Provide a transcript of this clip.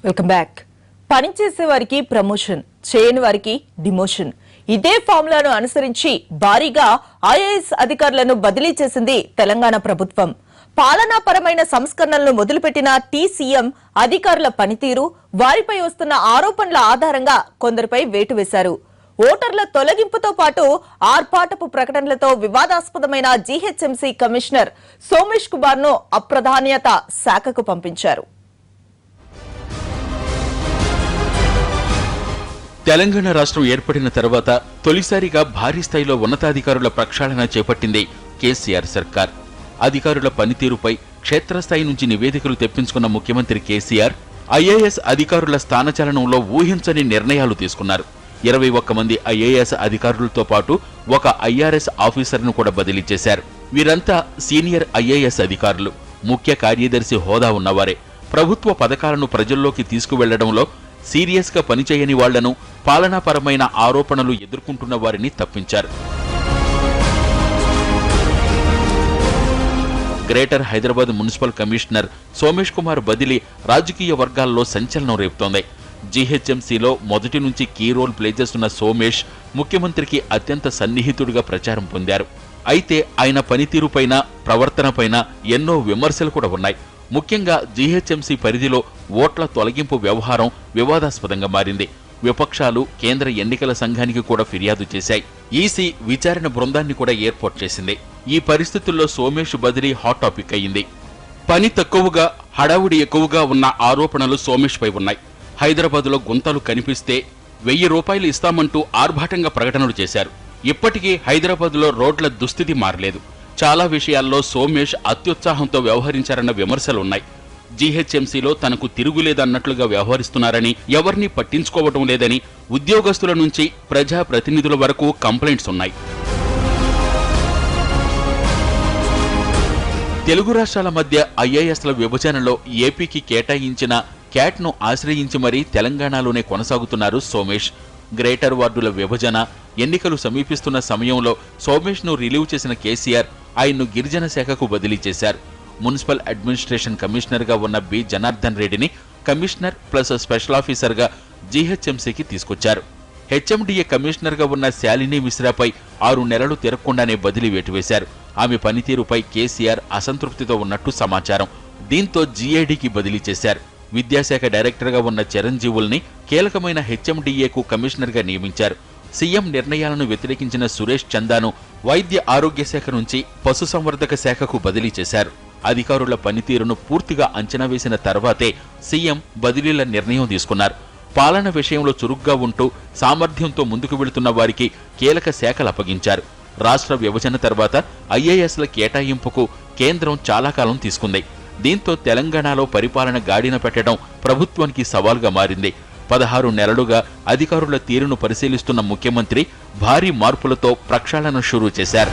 Welcome back. పనిచేసే వారికి promotion, చేయని వారికి డిమోషన్. ఇదే ఫార్ములాను అనుసరించి భారీగా ఐఏఎస్ అధికారులను బదిలీ చేసింది తెలంగాణ ప్రభుత్వం. పాలనాపరమైన సంస్కరణలను మొదలుపెట్టిన టీసీఎం అధికారుల పనితీరు, వారిపై వస్తున్న ఆరోపణల ఆధారంగా కొందరిపై వేటు వేశారు. ఓటర్ల తొలగింపుతో పాటు ఆర్పాటపు ప్రకటనలతో వివాదాస్పదమైన జీహెచ్ఎంసీ కమిషనర్ సోమేష్ కుమార్ ను అప్రధాన్యత శాఖకు పంపించారు. తెలంగాణ రాష్ట్రం ఏర్పడిన తర్వాత తొలిసారిగా భారీ స్థాయిలో ఉన్నతాధికారుల ప్రక్షాళన చేపట్టింది కేసీఆర్ సర్కార్. అధికారుల పనితీరుపై క్షేత్రస్థాయి నుంచి నివేదికలు తెప్పించుకున్న ముఖ్యమంత్రి కేసీఆర్ ఐఏఎస్ అధికారుల స్థానచలనంలో ఊహించని నిర్ణయాలు తీసుకున్నారు. 21 మంది ఐఏఎస్ అధికారులతో పాటు ఒక ఐఆర్ఎస్ ఆఫీసర్ను కూడా బదిలీ చేశారు. వీరంతా సీనియర్ ఐఏఎస్ అధికారులు, ముఖ్య కార్యదర్శి హోదా ఉన్నవారే. ప్రభుత్వ పథకాలను ప్రజల్లోకి తీసుకువెళ్లడంలో సీరియస్ గా పనిచేయని వాళ్లను, పాలనాపరమైన ఆరోపణలు ఎదుర్కొంటున్న వారిని తప్పించారు. Greater Hyderabad municipal commissioner Somesh Kumar బదిలీ రాజకీయ వర్గాల్లో సంచలనం రేపుతోంది. జీహెచ్ఎంసీలో మొదటి నుంచి కీ రోల్ ప్లే చేస్తున్న సోమేష్ ముఖ్యమంత్రికి అత్యంత సన్నిహితుడిగా ప్రచారం పొందారు. అయితే ఆయన పనితీరుపైన, ప్రవర్తనపైన ఎన్నో విమర్శలు కూడా ఉన్నాయి. ముఖ్యంగా జీహెచ్ఎంసీ పరిధిలో ఓట్ల తొలగింపు వ్యవహారం వివాదాస్పదంగా మారింది. విపక్షాలు కేంద్ర ఎన్నికల సంఘానికి కూడా ఫిర్యాదు చేశాయి. ఈసీ విచారణ బృందాన్ని కూడా ఏర్పాటు చేసింది. ఈ పరిస్థితుల్లో సోమేష్ బదిలీ హాట్ టాపిక్ అయింది. పని తక్కువగా, హడావుడి ఎక్కువగా ఉన్న ఆరోపణలు సోమేష్ పై ఉన్నాయి. హైదరాబాద్లో గుంతలు కనిపిస్తే 1000 రూపాయలు ఇస్తామంటూ ఆర్భాటంగా ప్రకటనలు చేశారు. ఇప్పటికీ హైదరాబాద్లో రోడ్ల దుస్థితి మారలేదు. చాలా విషయాల్లో సోమేష్ అత్యుత్సాహంతో వ్యవహరించారన్న విమర్శలున్నాయి. జీహెచ్ఎంసీలో తనకు తిరుగులేదన్నట్లుగా వ్యవహరిస్తున్నారని, ఎవరినీ పట్టించుకోవటం లేదని ఉద్యోగస్తుల నుంచి ప్రజాప్రతినిధుల వరకు కంప్లైంట్స్ ఉన్నాయి. తెలుగు రాష్ట్రాల మధ్య ఐఏఎస్ల విభజనలో ఏపీకి కేటాయించిన క్యాట్ను ఆశ్రయించి మరీ తెలంగాణలోనే కొనసాగుతున్నారు సోమేష్. గ్రేటర్ వార్డుల విభజన, ఎన్నికలు సమీపిస్తున్న సమయంలో సోమేష్ను రిలీవ్ చేసిన కేసీఆర్ ఆయన్ను గిరిజన శాఖకు బదిలీ చేశారు. మున్సిపల్ అడ్మినిస్ట్రేషన్ కమిషనర్గా ఉన్న బి జనార్దన్ రెడ్డిని కమిషనర్ ప్లస్ స్పెషల్ ఆఫీసర్గా జీహెచ్ఎంసీకి తీసుకొచ్చారు. హెచ్ఎండిఏ కమిషనర్గా ఉన్న శాలిని మిశ్రాపై 6 నెలలు తిరగకుండానే బదిలీ వేటువేశారు. ఆమె పనితీరుపై కేసీఆర్ అసంతృప్తితో ఉన్నట్టు సమాచారం. దీంతో జీఏడీకి బదిలీ చేశారు. విద్యాశాఖ డైరెక్టర్గా ఉన్న చిరంజీవుల్ని కీలకమైన హెచ్ఎండిఏకు కమిషనర్గా నియమించారు. సీఎం నిర్ణయాలను వ్యతిరేకించిన సురేష్ చందాను వైద్య ఆరోగ్య శాఖ నుంచి పశుసంవర్ధక శాఖకు బదిలీ చేశారు. అధికారుల పనితీరును పూర్తిగా అంచనా వేసిన తర్వాతే సీఎం బదిలీల నిర్ణయం తీసుకున్నారు. పాలన విషయంలో చురుగ్గా ఉంటూ సామర్థ్యంతో ముందుకు వెళుతున్న వారికి కీలక శాఖలు అప్పగించారు. రాష్ట్ర విభజన తర్వాత ఐఏఎస్ల కేటాయింపుకు కేంద్రం చాలా కాలం తీసుకుంది. దీంతో తెలంగాణలో పరిపాలన గాడిన పెట్టడం ప్రభుత్వానికి సవాల్గా మారింది. 16 నెలలుగా అధికారుల తీరును పరిశీలిస్తున్న ముఖ్యమంత్రి భారీ మార్పులతో ప్రక్షాళన షురూ చేశారు.